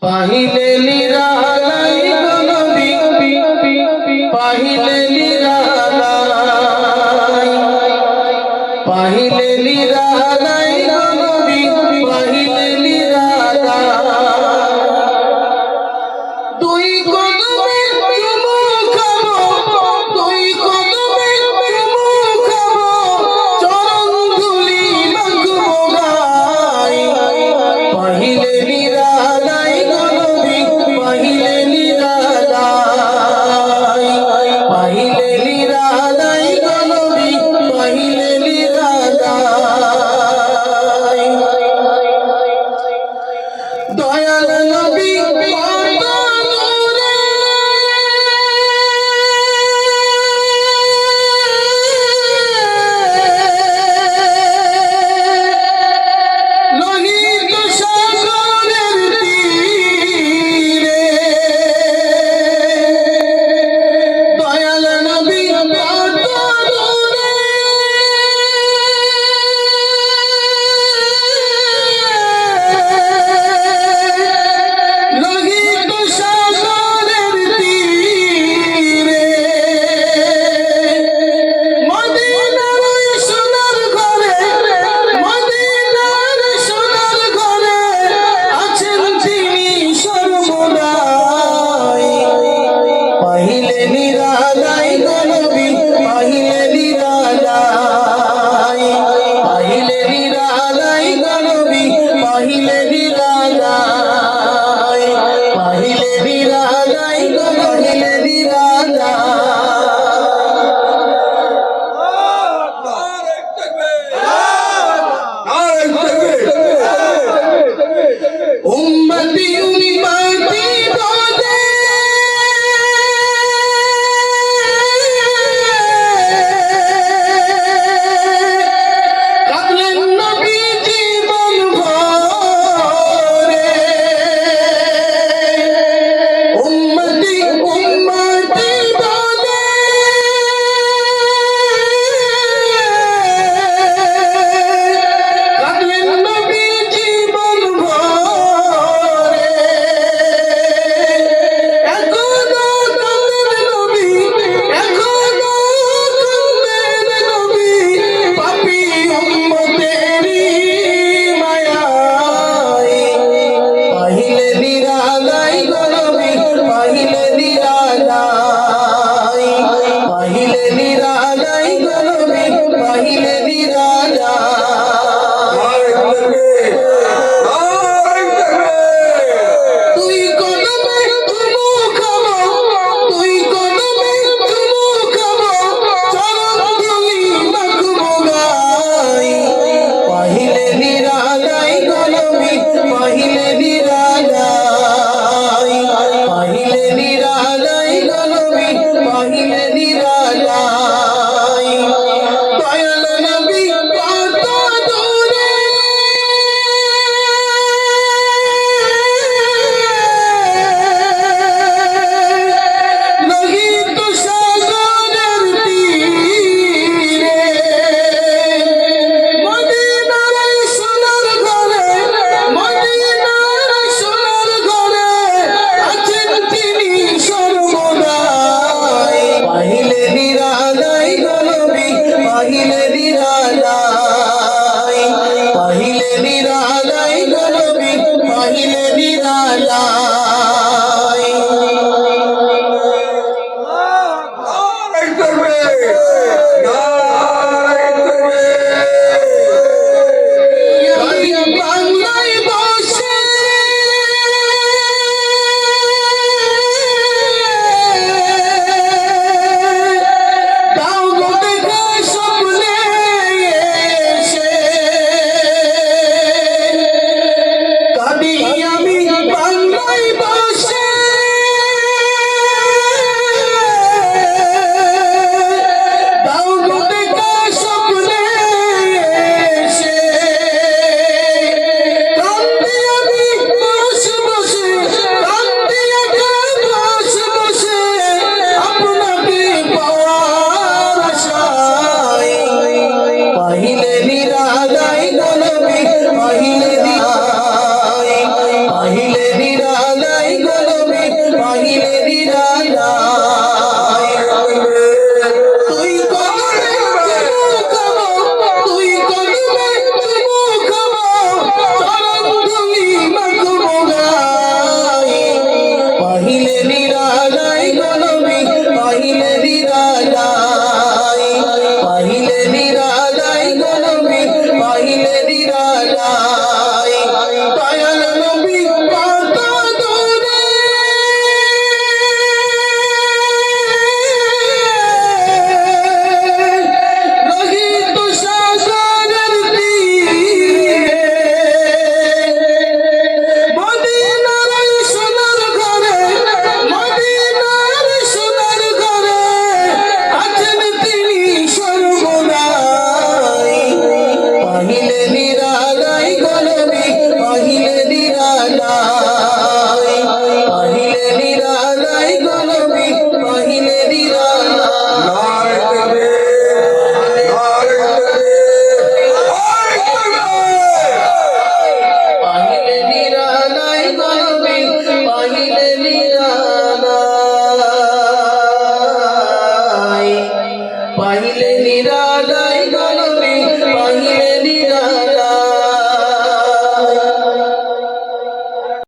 পাহিলে নিরালাই নবী পাহিলে নিরালাই পাহিলে নিরালাই নবী পাহিলে নিরালাই তুই কদমে চুমু খাবো তুই কদমে চুমু খাবো চরণ ধুলি মাখবো গাই পাহিলে নিরালাই নবী পাহিলে নিরালাই পাহিলে নিরালাই নবী পাহিলে নিরালাই দয়াল নবী আমি নিরালাই দয়াল নবী কত দূরে রহিত সাগরের তীরে মদিনার সোনার ঘরে মদিনার সোনার ঘরে আছেন তিনি সর্বদাই পাহিলে নিরালাই গলবি পাহিলে নিরালাই পাহিলে নিরালাই গলবি পাহিলে নিরালাই পাহিলে নিরালাই গলবি পাহিলে নিরালাই পাহিলে নিরালাই